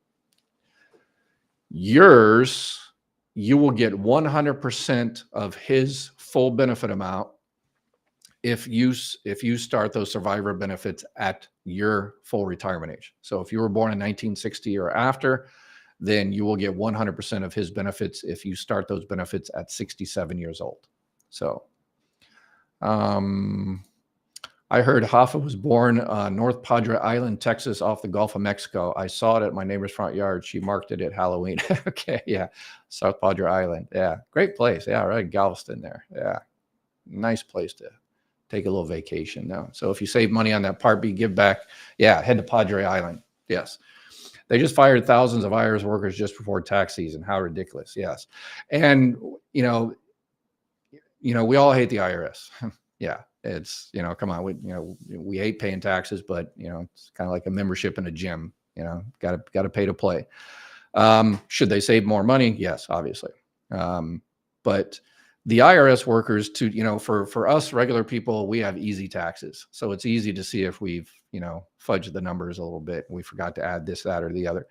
[SPEAKER 1] Yours, you will get 100% of his full benefit amount if you start those survivor benefits at your full retirement age. So if you were born in 1960 or after, then you will get 100% of his benefits if you start those benefits at 67 years old. So I heard HOFFA was born on North Padre Island, Texas, off the Gulf of Mexico. I saw it at my neighbor's front yard. She marked it at Halloween. Okay, yeah, South Padre Island. Yeah, great place. Yeah, right, Galveston there. Yeah, nice place to take a little vacation now. So if you save money on that Part B give back, yeah, head to Padre Island. Yes. They just fired thousands of IRS workers just before tax season. How ridiculous. Yes. And, we all hate the IRS. Yeah. It's, come on, we hate paying taxes, but, it's kind of like a membership in a gym, got to pay to play. Should they save more money? Yes, obviously. But the IRS workers for us regular people, we have easy taxes. So it's easy to see if we've, fudged the numbers a little bit. We forgot to add this, that, or the other.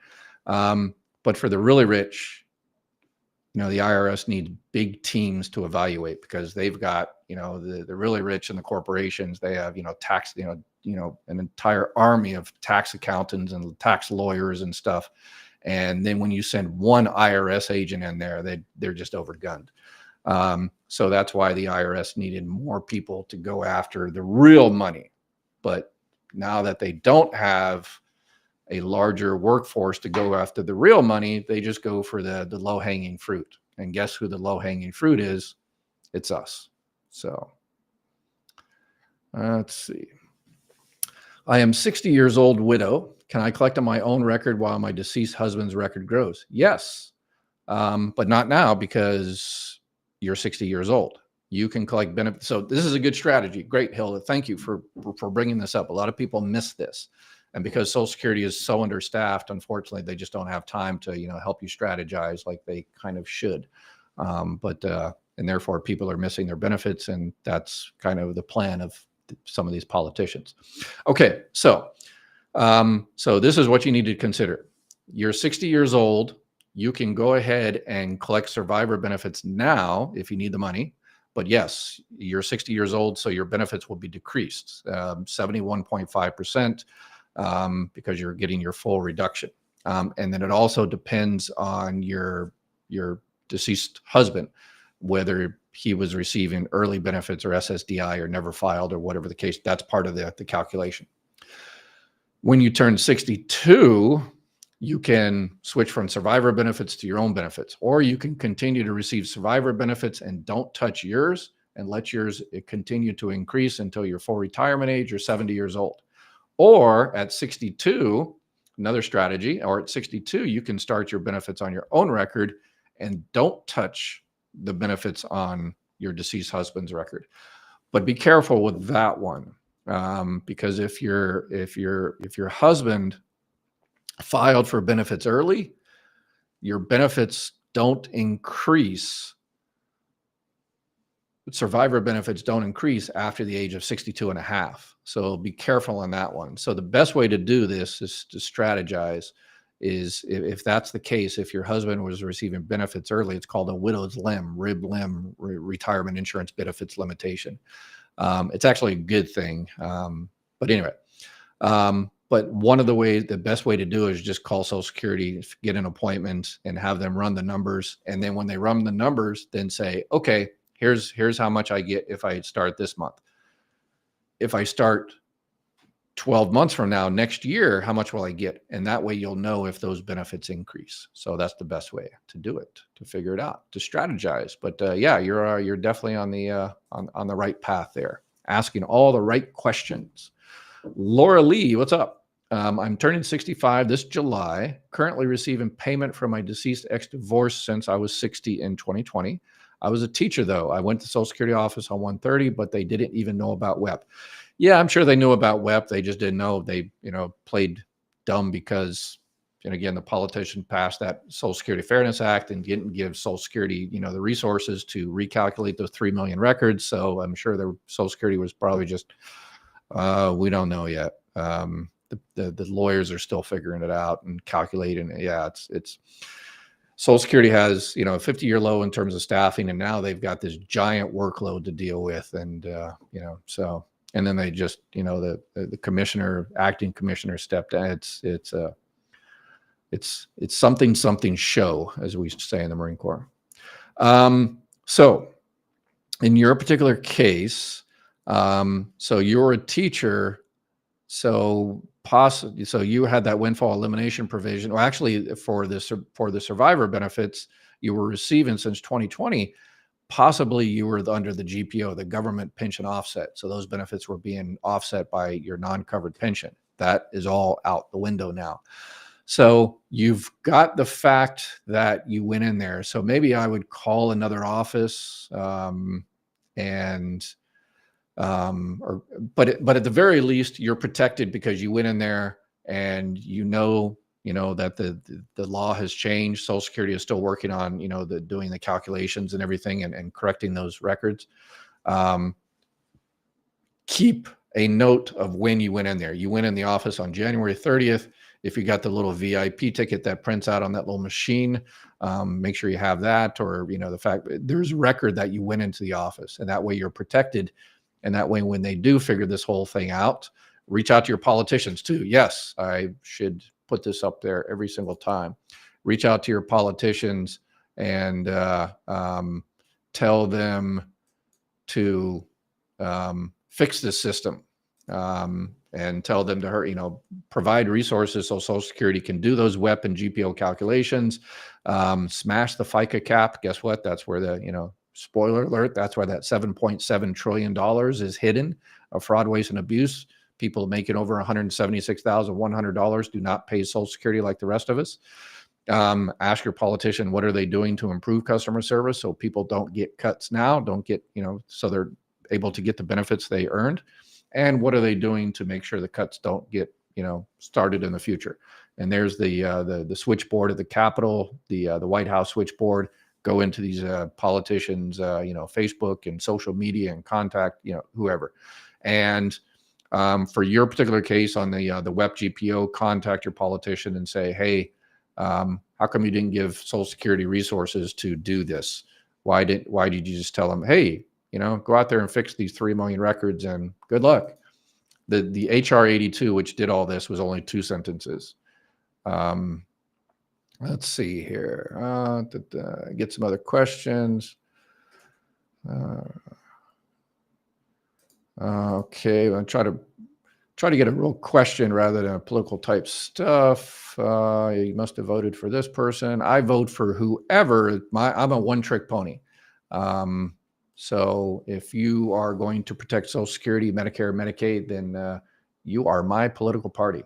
[SPEAKER 1] But for the really rich, the IRS needs big teams to evaluate, because they've got, the really rich and the corporations, they have, tax, an entire army of tax accountants and tax lawyers and stuff. And then when you send one IRS agent in there, they're just overgunned. So that's why the IRS needed more people to go after the real money. But now that they don't have a larger workforce to go after the real money, they just go for the low-hanging fruit. And guess who the low-hanging fruit is? It's us. So let's see. I am 60 years old widow. Can I collect on my own record while my deceased husband's record grows? Yes, but not now, because you're 60 years old. You can collect benefits. So this is a good strategy. Great, Hilda. Thank you for bringing this up. A lot of people miss this. And because Social Security is so understaffed, unfortunately, they just don't have time to, help you strategize like they kind of should. And therefore people are missing their benefits. And that's kind of the plan of some of these politicians. Okay. So this is what you need to consider. You're 60 years old. You can go ahead and collect survivor benefits now if you need the money. But yes, you're 60 years old, so your benefits will be decreased 71.5% because you're getting your full reduction. And then it also depends on your deceased husband, whether he was receiving early benefits or SSDI or never filed or whatever the case. That's part of the calculation. When you turn 62, you can switch from survivor benefits to your own benefits, or you can continue to receive survivor benefits and don't touch yours and let yours continue to increase until your full retirement age or 70 years old. Or at 62, another strategy, or at 62, you can start your benefits on your own record and don't touch the benefits on your deceased husband's record. But be careful with that one, because if your husband filed for benefits early, your benefits don't increase. Survivor benefits don't increase after the age of 62 and a half. So be careful on that one. So the best way to do this is to strategize. Is if that's the case, if your husband was receiving benefits early, it's called a widow's limb, retirement insurance benefits limitation. It's actually a good thing. But anyway, but one of the best way to do it is just call Social Security, get an appointment, and have them run the numbers. And then when they run the numbers, then say, okay, here's how much I get if I start this month. If I start 12 months from now, next year, how much will I get? And that way you'll know if those benefits increase. So that's the best way to do it, to figure it out, to strategize. But yeah, you're definitely on the right path there, asking all the right questions. Laura Lee, what's up? I'm turning 65 this July, currently receiving payment from my deceased ex-divorce since I was 60 in 2020. I was a teacher, though. I went to the Social Security office on 130, but they didn't even know about WEP. Yeah, I'm sure they knew about WEP. They just didn't know. They, played dumb because, and again, the politician passed that Social Security Fairness Act and didn't give Social Security, the resources to recalculate those 3 million records. So I'm sure the Social Security was probably just, we don't know yet. The lawyers are still figuring it out and calculating it. Yeah, it's Social Security has, a 50-year low in terms of staffing, and now they've got this giant workload to deal with. And, so, and then they just, the commissioner, acting commissioner stepped down. It's something show, as we say in the Marine Corps. So in your particular case, so you're a teacher, so you had that windfall elimination provision. Well, actually, for the survivor benefits you were receiving since 2020, possibly you were under the GPO, the government pension offset. So those benefits were being offset by your non-covered pension. That is all out the window now. So you've got the fact that you went in there. So maybe I would call another office, but at the very least, you're protected because you went in there and that the law has changed. Social Security is still working on doing the calculations and everything and correcting those records. Keep a note of when you went in there. You went in the office on January 30th. If you got the little VIP ticket that prints out on that little machine, make sure you have that, or the fact there's a record that you went into the office, and that way you're protected. And that way, when they do figure this whole thing out, reach out to your politicians too. Yes, I should put this up there every single time. Reach out to your politicians and tell them to fix this system, and tell them to provide resources so Social Security can do those WEP and GPO calculations. Smash the FICA cap. Guess what? That's where spoiler alert, that's why that $7.7 trillion is hidden of fraud, waste, and abuse. People making over $176,100 do not pay Social Security like the rest of us. Ask your politician, what are they doing to improve customer service so people don't get cuts now, don't get, so they're able to get the benefits they earned? And what are they doing to make sure the cuts don't get, started in the future? And there's the switchboard at the Capitol, the White House switchboard. Go into these politicians, Facebook and social media, and contact, whoever. And for your particular case on the WEP GPO, contact your politician and say, hey, how come you didn't give Social Security resources to do this? Why did you just tell them, hey, go out there and fix these 3 million records and good luck? The HR 82, which did all this, was only 2 sentences. Let's see here. Get some other questions. Okay, I'll try to get a real question rather than a political type stuff. You must have voted for this person. I vote for whoever. I'm a one-trick pony. So if you are going to protect Social Security, Medicare, Medicaid, then you are my political party.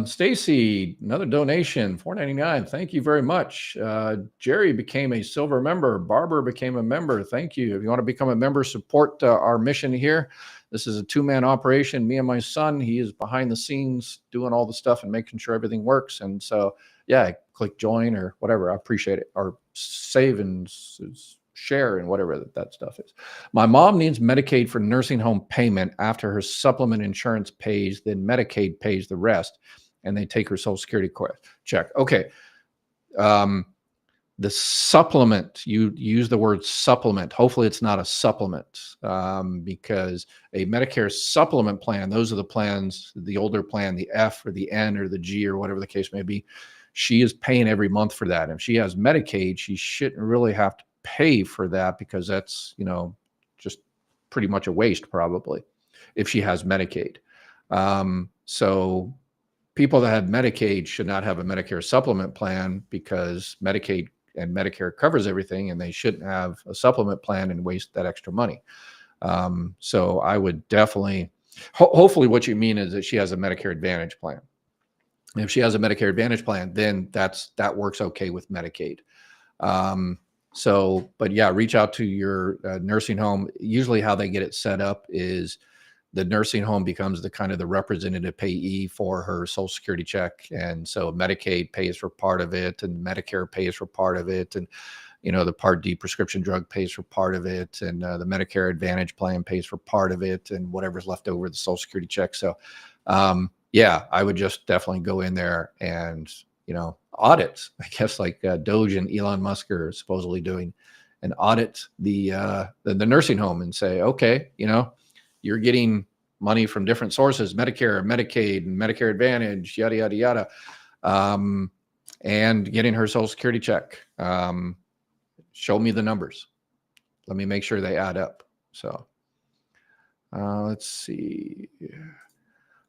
[SPEAKER 1] Stacy, another donation, $4.99. Thank you very much. Jerry became a silver member. Barbara became a member. Thank you. If you want to become a member, support our mission here. This is a two-man operation. Me and my son, he is behind the scenes doing all the stuff and making sure everything works. And so, yeah, click join or whatever. I appreciate it. Or save and share and whatever that stuff is. My mom needs Medicaid for nursing home payment after her supplement insurance pays, then Medicaid pays the rest, and they take her Social Security check. Okay. The supplement, you use the word supplement. Hopefully it's not a supplement, because a Medicare supplement plan, those are the plans, the older plan, the F or the N or the G or whatever the case may be. She is paying every month for that. If she has Medicaid, she shouldn't really have to pay for that, because that's, just pretty much a waste probably if she has Medicaid. So people that have Medicaid should not have a Medicare supplement plan, because Medicaid and Medicare covers everything, and they shouldn't have a supplement plan and waste that extra money. So I would definitely, hopefully what you mean is that she has a Medicare Advantage plan. If she has a Medicare Advantage plan, then that works okay with Medicaid. But yeah, reach out to your nursing home. Usually how they get it set up is the nursing home becomes the kind of the representative payee for her Social Security check. And so Medicaid pays for part of it, and Medicare pays for part of it. And, the Part D prescription drug pays for part of it. And the Medicare Advantage plan pays for part of it, and whatever's left over the Social Security check. So, yeah, I would just definitely go in there and, audit, I guess, like DOGE and Elon Musk are supposedly doing, and audit the nursing home and say, okay, you're getting money from different sources, Medicare, Medicaid, and Medicare Advantage, yada, yada, yada, and getting her Social Security check. Show me the numbers. Let me make sure they add up. So let's see.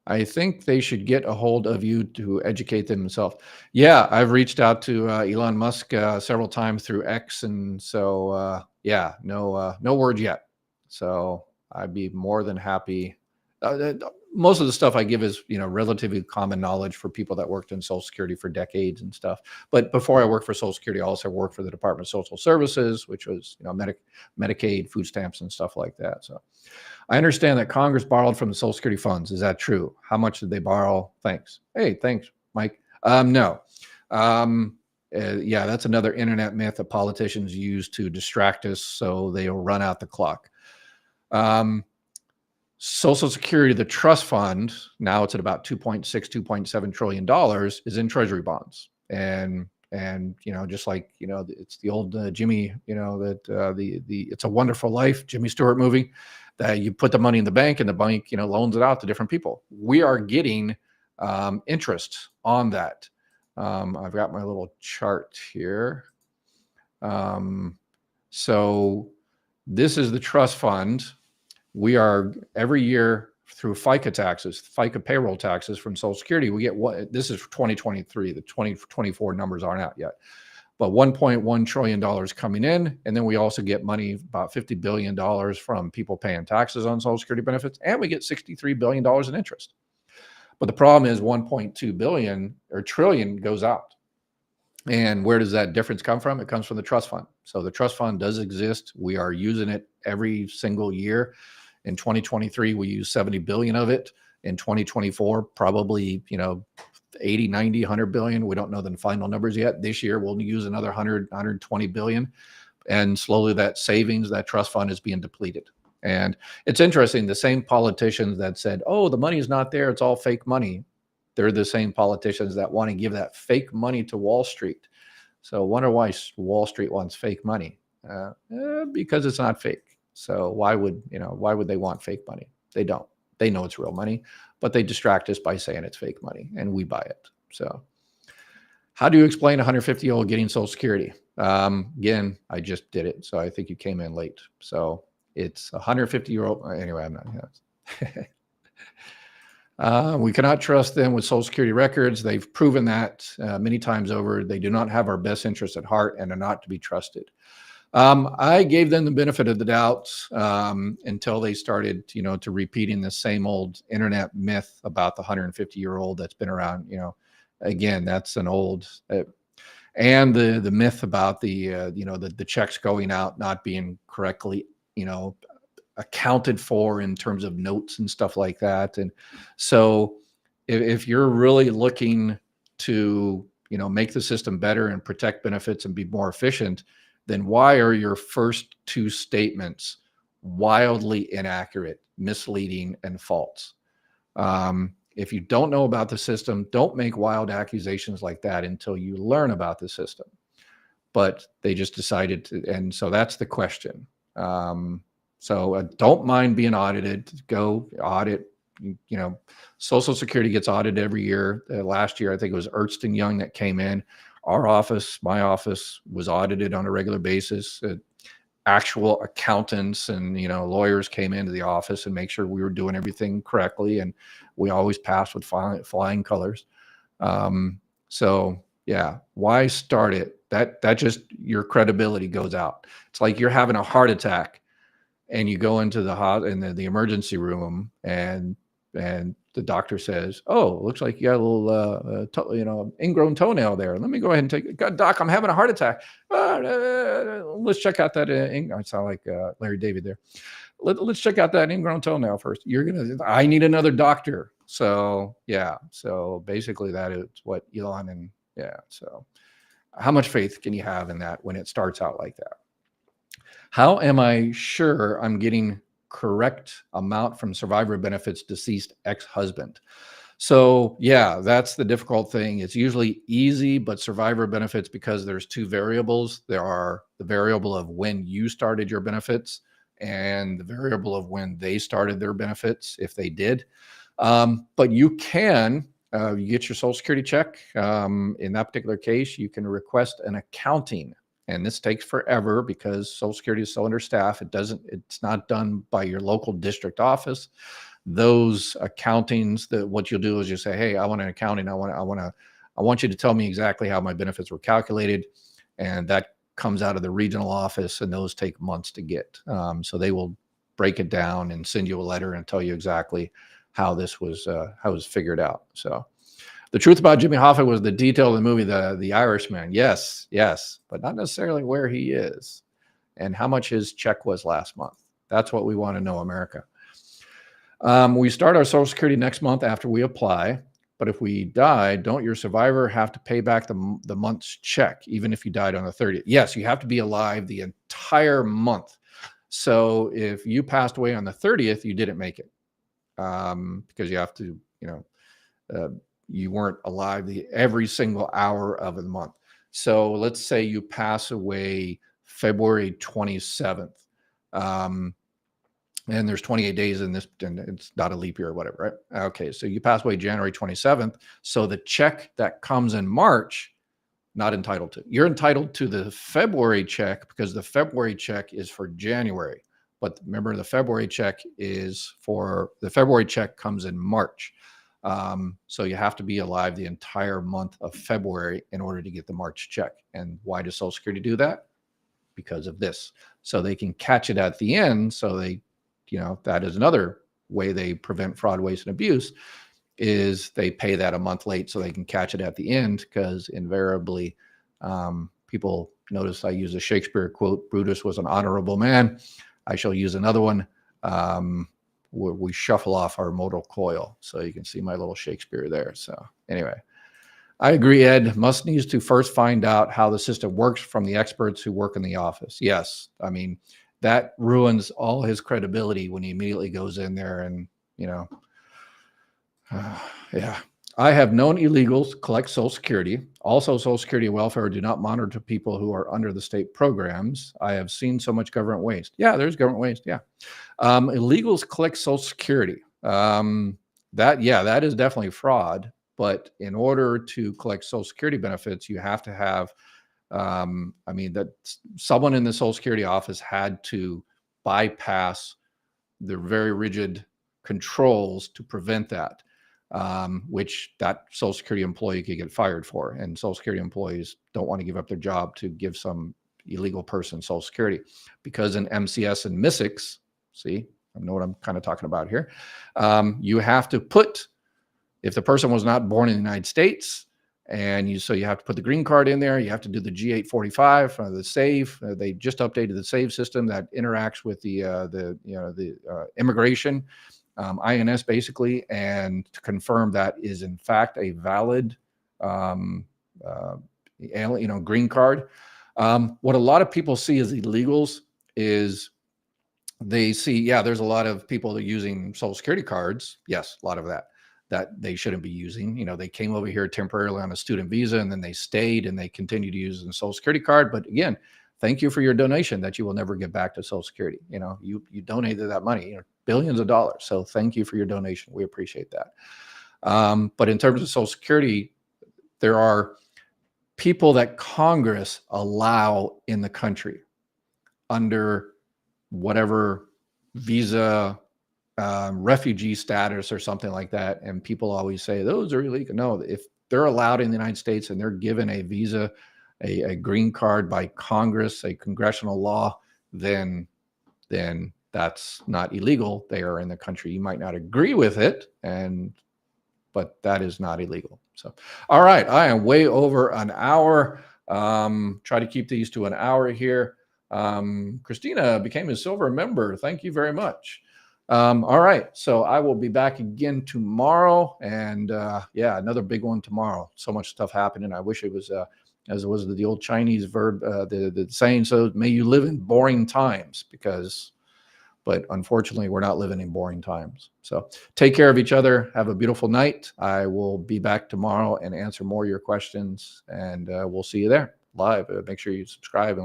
[SPEAKER 1] I think they should get a hold of you to educate themselves. Yeah, I've reached out to Elon Musk several times through X, and so yeah, no word yet. So I'd be more than happy. Most of the stuff I give is, relatively common knowledge for people that worked in Social Security for decades and stuff. But before I worked for Social Security, I also worked for the Department of Social Services, which was, Medicaid, food stamps, and stuff like that. So I understand that Congress borrowed from the Social Security funds. Is that true? How much did they borrow? Thanks. Hey, thanks, Mike. No. Yeah, that's another internet myth that politicians use to distract us so they'll run out the clock. Social Security, the trust fund, now it's at about $2.6, $2.7 trillion, is in treasury bonds. And just like, it's the old Jimmy, It's a Wonderful Life, Jimmy Stewart movie, that you put the money in the bank and the bank, loans it out to different people. We are getting interest on that. I've got my little chart here. So this is the trust fund. We are every year through FICA payroll taxes from Social Security. We get what, this is for 2023. The 2024 numbers aren't out yet, but $1.1 trillion coming in. And then we also get money, about $50 billion from people paying taxes on Social Security benefits. And we get $63 billion in interest. But the problem is 1.2 billion or trillion goes out. And where does that difference come from? It comes from the trust fund. So the trust fund does exist. We are using it every single year. In 2023, we use 70 billion of it. In 2024, probably, 80, 90, 100 billion. We don't know the final numbers yet. This year, we'll use another 100, 120 billion. And slowly that savings, that trust fund is being depleted. And it's interesting, the same politicians that said, oh, the money's not there, it's all fake money. They're the same politicians that want to give that fake money to Wall Street. So I wonder why Wall Street wants fake money. Because it's not fake. So why would they want fake money? They don't. They know it's real money, but they distract us by saying it's fake money, and we buy it. So How do you explain a 150-year-old getting Social Security? Again, I just did it, so I think you came in late. So it's a 150-year-old. Anyway, I'm not. We cannot trust them with Social Security records. They've proven that many times over. They do not have our best interests at heart and are not to be trusted. I gave them the benefit of the doubt until they started, to repeating the same old internet myth about the 150-year-old that's been around. Again, that's an old, and the myth about the checks going out not being correctly, accounted for in terms of notes and stuff like that. And so if you're really looking to, make the system better and protect benefits and be more efficient, then why are your first two statements wildly inaccurate, misleading, and false? If you don't know about the system, don't make wild accusations like that until you learn about the system. But they just decided to, and so that's the question. So don't mind being audited. Go audit. Social Security gets audited every year. Last year, I think it was Ernst & Young that came in. Our office, my office, was audited on a regular basis. Actual accountants and lawyers came into the office and make sure we were doing everything correctly, and we always passed with flying colors. So yeah, why start it? That just, your credibility goes out. It's like you're having a heart attack and you go into the emergency room and the doctor says, "Oh, looks like you got a little, ingrown toenail there. Let me go ahead and take it. God, Doc, I'm having a heart attack. Let's check out that. I sound like Larry David there. Let's check out that ingrown toenail first. I need another doctor." So yeah. So basically, that is what Elon and So how much faith can you have in that when it starts out like that? How am I sure I'm getting correct amount from survivor benefits deceased ex-husband? So yeah, that's the difficult thing. It's usually easy, but survivor benefits, because there's two variables. There are the variable of when you started your benefits and the variable of when they started their benefits, if they did. But you can, you get your Social Security check. In that particular case, you can request an accounting. And this takes forever because Social Security is so understaffed. It's not done by your local district office. Those accountings, what you'll do is you say, "Hey, I want an accounting. I want you to tell me exactly how my benefits were calculated." And that comes out of the regional office, and those take months to get. So they will break it down and send you a letter and tell you exactly how this was figured out. So the truth about Jimmy Hoffa was the detail of the movie, The Irishman. Yes, but not necessarily where he is and how much his check was last month. That's what we want to know, America. We start our Social Security next month after we apply, but if we die, don't your survivor have to pay back the month's check, even if you died on the 30th? Yes, you have to be alive the entire month. So if you passed away on the 30th, you didn't make it, because you have to, you weren't alive every single hour of the month. So let's say you pass away February 27th. And there's 28 days in this, and it's not a leap year or whatever, right? Okay, so you pass away January 27th. So the check that comes in March, not entitled to. You're entitled to the February check because the February check is for January. But remember, the February check comes in March. So you have to be alive the entire month of February in order to get the March check. And why does Social Security do that? Because of this. So they can catch it at the end. So they, that is another way they prevent fraud, waste, and abuse, is they pay that a month late so they can catch it at the end, because invariably people notice I use a Shakespeare quote, "Brutus was an honorable man." I shall use another one. Where we shuffle off our mortal coil. So you can see my little Shakespeare there. So anyway, I agree, Ed. Musk needs to first find out how the system works from the experts who work in the office. Yes. I mean, that ruins all his credibility when he immediately goes in there and, yeah. I have known illegals collect Social Security. Also, Social Security and welfare do not monitor people who are under the state programs. I have seen so much government waste. Yeah, there's government waste. Yeah. Illegals collect Social Security. That is definitely fraud. But in order to collect Social Security benefits, you have to have, that someone in the Social Security office had to bypass the very rigid controls to prevent that, which that Social Security employee could get fired for. And Social Security employees don't want to give up their job to give some illegal person Social Security, because in MCS and MISICs, see, I know what I'm kind of talking about here. You have to put, if the person was not born in the United States, and so you have to put the green card in there. You have to do the G845, the SAVE. They just updated the SAVE system that interacts with the immigration, INS basically, and to confirm that is in fact a valid green card. What a lot of people see as illegals is they see, yeah, there's a lot of people that are using Social Security cards. Yes, a lot of that they shouldn't be using. They came over here temporarily on a student visa, and then they stayed and they continue to use the Social Security card. But again, thank you for your donation that you will never get back to Social Security. You donated that money, billions of dollars. So thank you for your donation. We appreciate that. But in terms of Social Security, there are people that Congress allow in the country under whatever visa, refugee status or something like that. And people always say those are illegal. No, if they're allowed in the United States and they're given a visa, a green card by Congress, a congressional law, then that's not illegal. They are in the country. You might not agree with it, but that is not illegal. So, all right, I am way over an hour. Try to keep these to an hour here. Christina became a silver member. Thank you very much. All right, so I will be back again tomorrow, and yeah, another big one tomorrow. So much stuff happening. I wish it was as it was the old Chinese verb, the saying, so may you live in boring times, but unfortunately we're not living in boring times. So take care of each other. Have a beautiful night. I will be back tomorrow and answer more of your questions, and we'll see you there live. Make sure you subscribe and like.